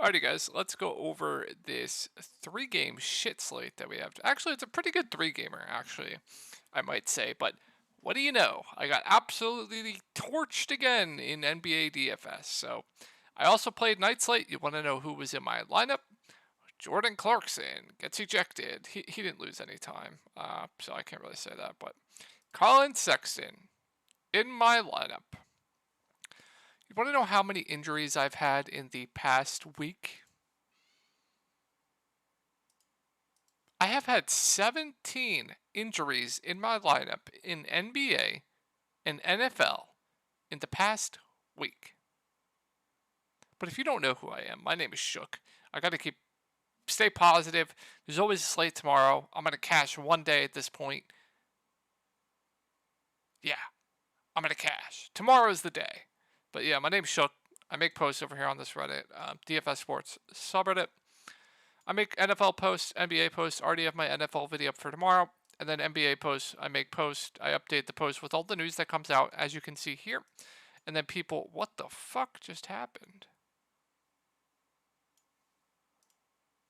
Alrighty, guys, let's go over this three-game shit slate that we have. Actually, it's a pretty good three-gamer, actually, I might say. But what do you know? I got absolutely torched again in NBA DFS. So I also played night slate. You want to know who was in my lineup? Jordan Clarkson gets ejected. He didn't lose any time, so I can't really say that. But Colin Sexton in my lineup. You want to know how many injuries I've had in the past week? I have had 17 injuries in my lineup in NBA and NFL in the past week. But if you don't know who I am, my name is Shook. I got to stay positive. There's always a slate tomorrow. I'm going to cash one day at this point. Yeah, I'm going to cash. Tomorrow is the day. But yeah, my name's Shook. I make posts over here on this Reddit, DFS Sports subreddit. I make NFL posts, NBA posts. Already have my NFL video up for tomorrow. And then NBA posts, I make posts. I update the post with all the news that comes out, as you can see here. And then people, what the fuck just happened?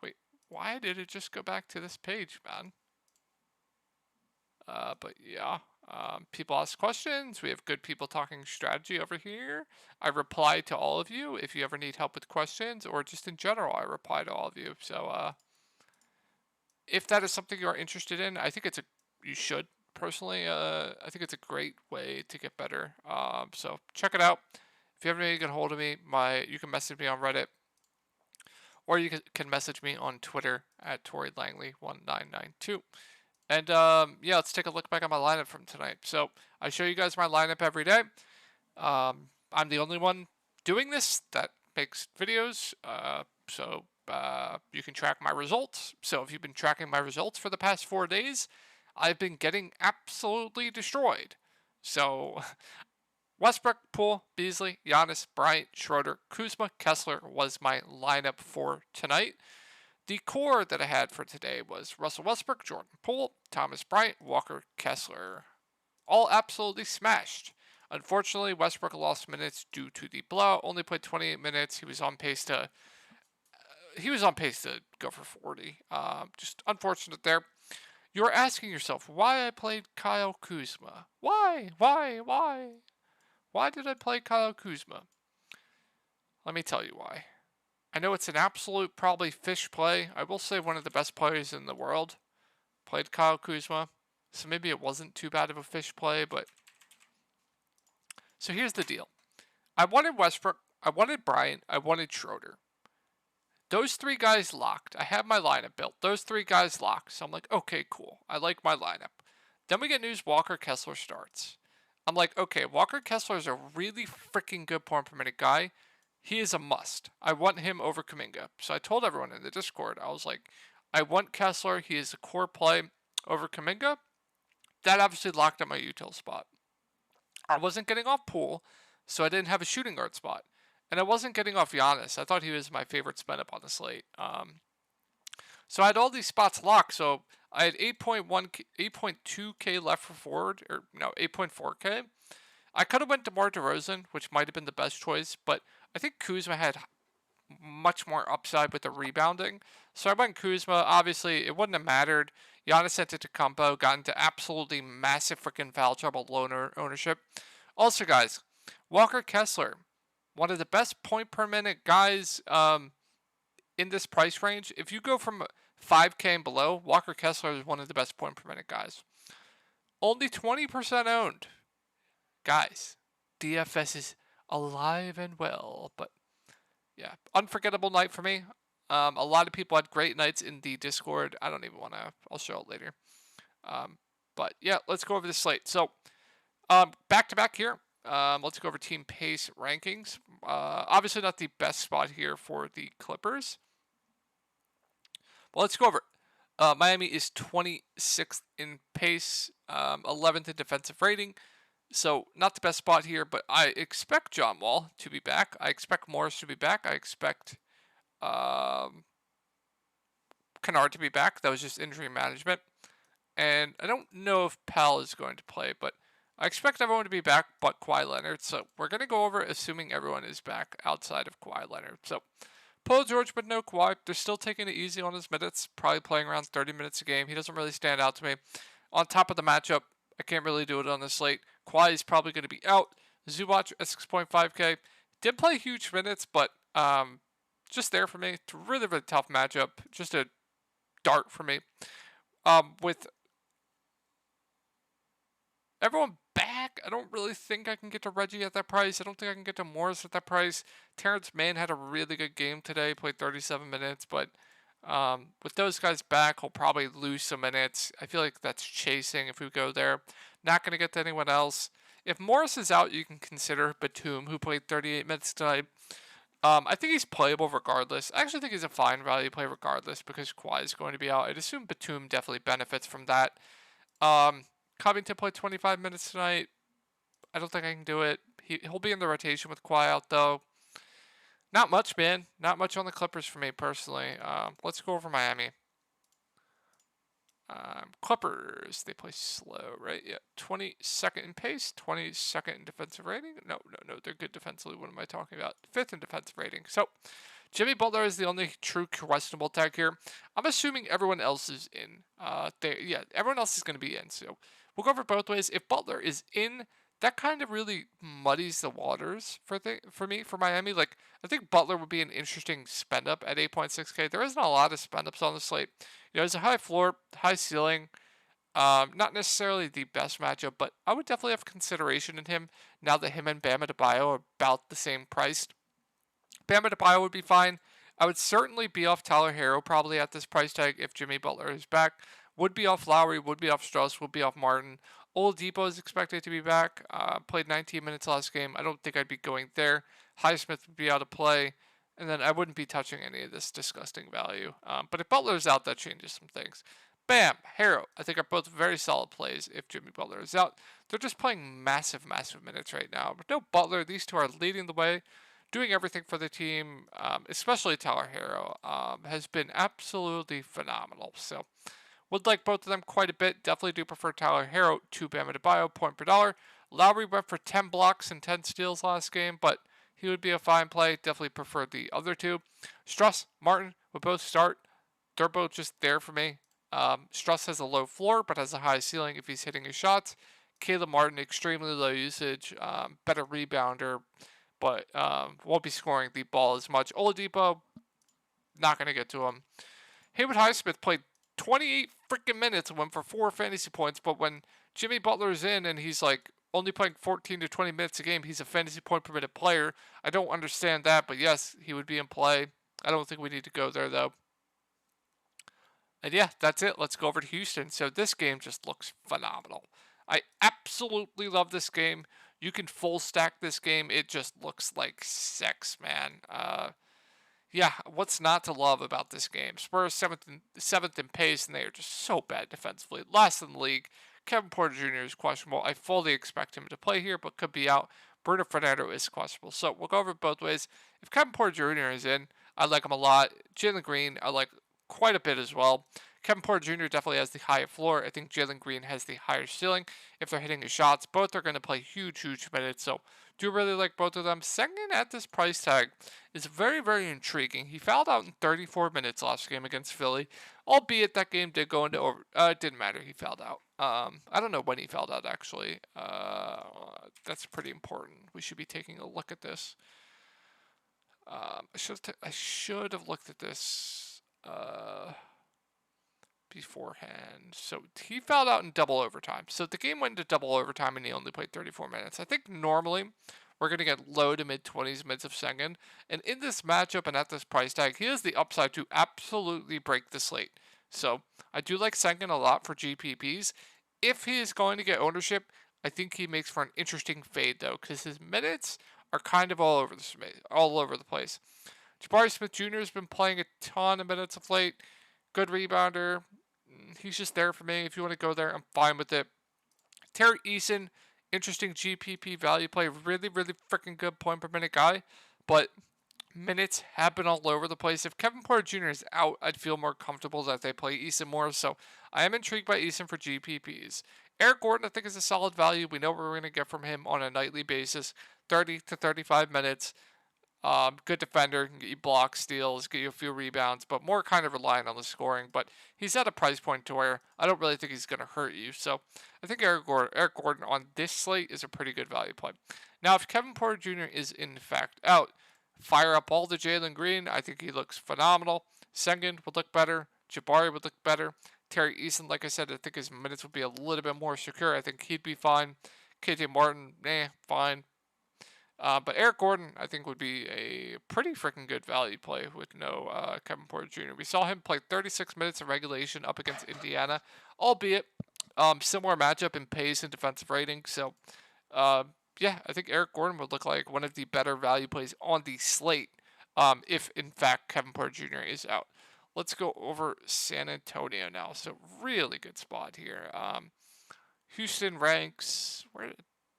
Wait, why did it just go back to this page, man? But yeah, people ask questions. We have good people talking strategy over here. I reply to all of you if you ever need help with questions, or just in general, I reply to all of you. So, if that is something you are interested in, I think you should personally. I think it's a great way to get better. So check it out. If you ever need to get a hold of me, you can message me on Reddit, or you can message me on Twitter at ToryLangley1992. And yeah, let's take a look back at my lineup from tonight. So I show you guys my lineup every day. I'm the only one doing this that makes videos. So you can track my results. So if you've been tracking my results for the past 4 days, I've been getting absolutely destroyed. So Westbrook, Poole, Beasley, Giannis, Bryant, Schroeder, Kuzma, Kessler was my lineup for tonight. The core that I had for today was Russell Westbrook, Jordan Poole, Thomas Bryant, Walker Kessler. All absolutely smashed. Unfortunately, Westbrook lost minutes due to the blowout. Only played 28 minutes. He was on pace to go for 40. Just unfortunate there. You're asking yourself why I played Kyle Kuzma. Why? Why did I play Kyle Kuzma? Let me tell you why. I know it's an absolute probably fish play. I will say one of the best players in the world played Kyle Kuzma. So maybe it wasn't too bad of a fish play, but... So here's the deal. I wanted Westbrook, I wanted Bryant, I wanted Schroeder. Those three guys locked. I have my lineup built. Those three guys locked. So I'm like, okay, cool. I like my lineup. Then we get news Walker Kessler starts. I'm like, okay, Walker Kessler is a really freaking good point per minute guy. He is a must. I want him over Kuminga. So I told everyone in the Discord, I was like, I want Kessler. He is a core play over Kuminga. That obviously locked up my util spot. I wasn't getting off Poole, so I didn't have a shooting guard spot. And I wasn't getting off Giannis. I thought he was my favorite spend up on the slate. So I had all these spots locked. So I had 8.2K left for forward, or no, 8.4K. I could have went DeMar DeRozan, which might have been the best choice, but I think Kuzma had much more upside with the rebounding. So I went Kuzma. Obviously, it wouldn't have mattered. Giannis Antetokounmpo got into absolutely massive freaking foul trouble, low ownership. Also, guys, Walker Kessler, one of the best point per minute guys in this price range. If you go from 5K and below, Walker Kessler is one of the best point per minute guys. Only 20% owned. Guys, DFS is alive and well, but yeah, unforgettable night for me. A lot of people had great nights in the Discord. I don't even want to, I'll show it later. But yeah, let's go over the slate. So, back to back here. Let's go over team pace rankings. Obviously not the best spot here for the Clippers. But let's go over it. Miami is 26th in pace, 11th in defensive rating. So, not the best spot here, but I expect John Wall to be back. I expect Morris to be back. I expect Kennard to be back. That was just injury management. And I don't know if Pal is going to play, but I expect everyone to be back but Kawhi Leonard. So, we're going to go over assuming everyone is back outside of Kawhi Leonard. So, Paul George, but no Kawhi. They're still taking it easy on his minutes, probably playing around 30 minutes a game. He doesn't really stand out to me. On top of the matchup, I can't really do it on this slate. Kawhi is probably going to be out. Zubac at 6.5K. Did play huge minutes, but just there for me. It's a really, really tough matchup. Just a dart for me. With everyone back, I don't really think I can get to Reggie at that price. I don't think I can get to Morris at that price. Terrence Mann had a really good game today, played 37 minutes, but with those guys back, he'll probably lose some minutes. I feel like that's chasing if we go there. Not going to get to anyone else. If Morris is out, you can consider Batum, who played 38 minutes tonight. I think he's playable regardless. I actually think he's a fine value play regardless because Kawhi is going to be out. I'd assume Batum definitely benefits from that. Covington played 25 minutes tonight. I don't think I can do it. He'll be in the rotation with Kawhi out, though. Not much, man. Not much on the Clippers for me, personally. Let's go over Miami. Clippers, they play slow, right? Yeah, 22nd in pace, 22nd in defensive rating. No, they're good defensively. What am I talking about? 5th in defensive rating. So, Jimmy Butler is the only true questionable tag here. I'm assuming everyone else is in. Everyone else is going to be in. So, we'll go over both ways. If Butler is in, that kind of really muddies the waters for me, for Miami. Like, I think Butler would be an interesting spend up at 8.6K. There isn't a lot of spend ups on the slate. It's a high floor, high ceiling. Not necessarily the best matchup, but I would definitely have consideration in him now that him and Bam Adebayo are about the same price. Bam Adebayo would be fine. I would certainly be off Tyler Hero probably at this price tag if Jimmy Butler is back. Would be off Lowry, would be off Strauss, would be off Martin. Oladipo is expected to be back. Played 19 minutes last game. I don't think I'd be going there. Highsmith would be out of play. And then I wouldn't be touching any of this disgusting value. But if Butler's out, that changes some things. Bam, Harrow, I think are both very solid plays if Jimmy Butler is out. They're just playing massive, massive minutes right now. But no Butler, these two are leading the way, doing everything for the team, especially Tyler Harrow, has been absolutely phenomenal. So would like both of them quite a bit. Definitely do prefer Tyler Harrow to Bam Adebayo, point per dollar. Lowry went for 10 blocks and 10 steals last game, but he would be a fine play. Definitely prefer the other two. Strauss, Martin would both start. They're both just there for me. Strauss has a low floor, but has a high ceiling if he's hitting his shots. Caleb Martin, extremely low usage, better rebounder, but won't be scoring the ball as much. Oladipo, not going to get to him. Haywood Highsmith played 28 freaking minutes and went for 4 fantasy points, but when Jimmy Butler's in and he's like only playing 14 to 20 minutes a game, he's a fantasy point per minute player. I don't understand that, but yes, he would be in play. I don't think we need to go there, though. And yeah, that's it. Let's go over to Houston. So this game just looks phenomenal. I absolutely love this game. You can full stack this game. It just looks like sex, man. Yeah, what's not to love about this game? Spurs seventh in pace, and they are just so bad defensively. Last in the league. Kevin Porter Jr. is questionable. I fully expect him to play here, but could be out. Bruno Fernando is questionable. So we'll go over it both ways. If Kevin Porter Jr. is in, I like him a lot. Jalen Green, I like quite a bit as well. Kevin Porter Jr. definitely has the higher floor. I think Jalen Green has the higher ceiling. If they're hitting his shots, both are going to play huge, huge minutes. So do really like both of them. Second at this price tag is very, very intriguing. He fouled out in 34 minutes last game against Philly, albeit that game did go into over. It didn't matter. He fouled out. I don't know when he fouled out, actually. That's pretty important. We should be taking a look at this. I should have looked at this beforehand. So he fouled out in double overtime. So the game went into double overtime and he only played 34 minutes. I think normally we're going to get low to mid 20s minutes of second. And in this matchup and at this price tag, he has the upside to absolutely break the slate. So I do like Sengun a lot for GPPs. If he is going to get ownership, I think he makes for an interesting fade though, because his minutes are kind of all over the place. Jabari Smith Jr. has been playing a ton of minutes of late. Good rebounder. He's just there for me. If you want to go there, I'm fine with it. Terry Eason, interesting GPP value play. Really, really freaking good point per minute guy. But minutes have been all over the place. If Kevin Porter Jr. is out, I'd feel more comfortable that they play Eason more. So I am intrigued by Eason for GPPs. Eric Gordon, I think, is a solid value. We know what we're going to get from him on a nightly basis. 30 to 35 minutes. Good defender, can get you blocks, steals, get you a few rebounds, but more kind of relying on the scoring. But he's at a price point to where I don't really think he's going to hurt you. So I think Eric Gordon on this slate is a pretty good value play. Now, if Kevin Porter Jr. is in fact out, fire up all the Jalen Green. I think he looks phenomenal. Sengun would look better. Jabari would look better. Terry Eason, like I said, I think his minutes would be a little bit more secure. I think he'd be fine. KJ Martin, fine. But Eric Gordon, I think, would be a pretty freaking good value play with no Kevin Porter Jr. We saw him play 36 minutes of regulation up against Indiana, albeit similar matchup in pace and defensive rating. So, yeah, I think Eric Gordon would look like one of the better value plays on the slate if, in fact, Kevin Porter Jr. is out. Let's go over San Antonio now. So, really good spot here. Houston ranks, where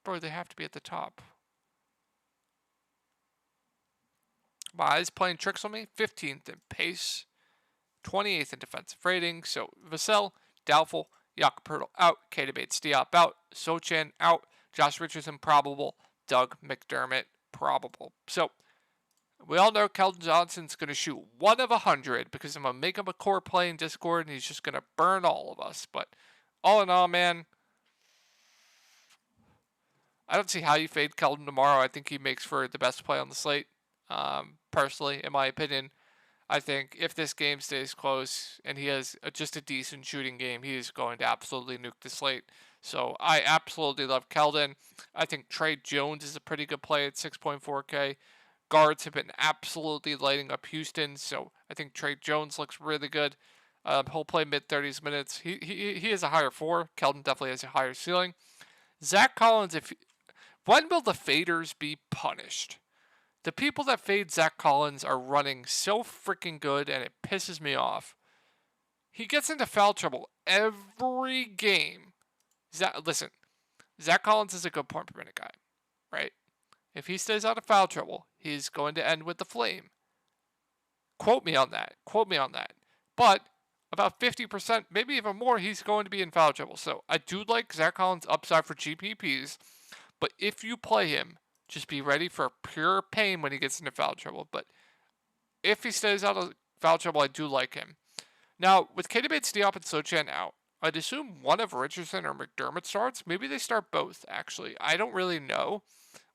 do they have to be at the top? My eyes playing tricks on me. 15th in pace, 28th in defensive rating. So Vassell, doubtful. Jakob Poeltl out. Keita Bates-Diop out. Sochan out. Josh Richardson probable. Doug McDermott probable. So we all know Keldon Johnson's going to shoot 1 of 100 because I'm going to make him a core play in Discord and he's just going to burn all of us. But all in all, man, I don't see how you fade Keldon tomorrow. I think he makes for the best play on the slate. Personally, in my opinion, I think if this game stays close and he has just a decent shooting game, he is going to absolutely nuke the slate. So I absolutely love Keldon. I think Trey Jones is a pretty good play at 6.4K. Guards have been absolutely lighting up Houston, so I think Trey Jones looks really good. He'll play mid-30s minutes. He has a higher floor. Keldon definitely has a higher ceiling. Zach Collins, when will the faders be punished? The people that fade Zach Collins are running so freaking good, and it pisses me off. He gets into foul trouble every game. Listen, Zach Collins is a good point per minute guy, right? If he stays out of foul trouble, he's going to end with the flame. Quote me on that. But about 50%, maybe even more, he's going to be in foul trouble. So I do like Zach Collins' upside for GPPs, but if you play him, just be ready for pure pain when he gets into foul trouble. But if he stays out of foul trouble, I do like him. Now, with Keita Bates-Diop and Sochan out, I'd assume one of Richardson or McDermott starts. Maybe they start both, actually. I don't really know.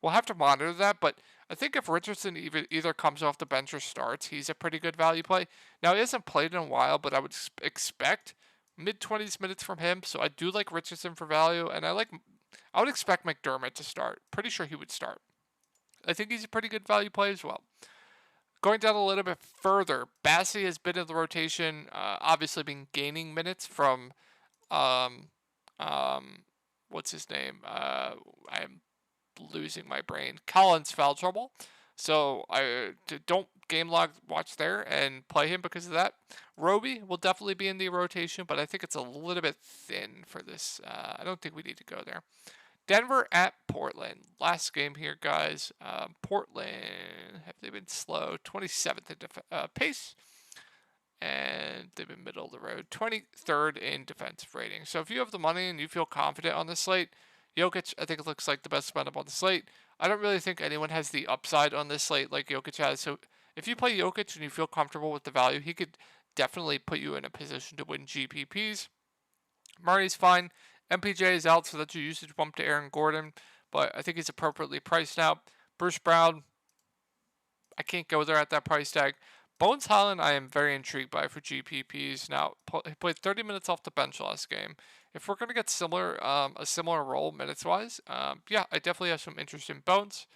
We'll have to monitor that, but I think if Richardson either comes off the bench or starts, he's a pretty good value play. Now, he hasn't played in a while, but I would expect mid-20s minutes from him, so I do like Richardson for value, and I would expect McDermott to start. Pretty sure he would start. I think he's a pretty good value play as well. Going down a little bit further, Bassey has been in the rotation, obviously been gaining minutes from, what's his name? I'm losing my brain. Collins foul trouble. So I don't game log watch there and play him because of that. Roby will definitely be in the rotation, but I think it's a little bit thin for this. I don't think we need to go there. Denver at Portland. Last game here, guys. Portland, have they been slow? 27th in pace. And they've been middle of the road. 23rd in defensive rating. So if you have the money and you feel confident on the slate, Jokic, I think it looks like the best spend up on the slate. I don't really think anyone has the upside on this slate like Jokic has. So if you play Jokic and you feel comfortable with the value, he could definitely put you in a position to win GPPs. Murray's fine. MPJ is out, so that's your usage bump to Aaron Gordon, but I think he's appropriately priced now. Bruce Brown, I can't go there at that price tag. Bones Highland, I am very intrigued by for GPPs. Now, he played 30 minutes off the bench last game. If we're going to get a similar role minutes-wise, yeah, I definitely have some interest in Bones.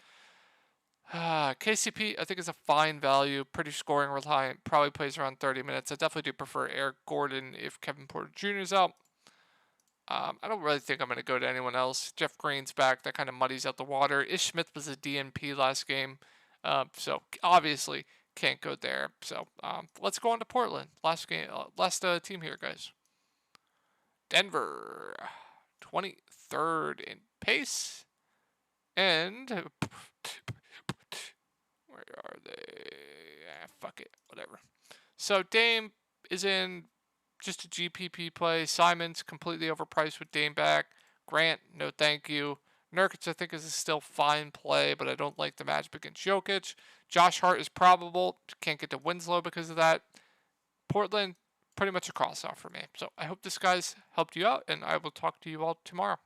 KCP, I think, is a fine value, pretty scoring reliant, probably plays around 30 minutes. I definitely do prefer Eric Gordon if Kevin Porter Jr. is out. I don't really think I'm going to go to anyone else. Jeff Green's back. That kind of muddies out the water. Ish Smith was a DNP last game. So obviously can't go there. So let's go on to Portland. Last team here, guys. Denver, 23rd in pace. And where are they? Fuck it. Whatever. So Dame is in just a GPP play. Simon's completely overpriced with Dame back. Grant, no thank you. Nurkic, I think, is a still fine play, but I don't like the matchup against Jokic. Josh Hart is probable. Can't get to Winslow because of that. Portland, pretty much a cross-off for me. So I hope this, guys, helped you out, and I will talk to you all tomorrow.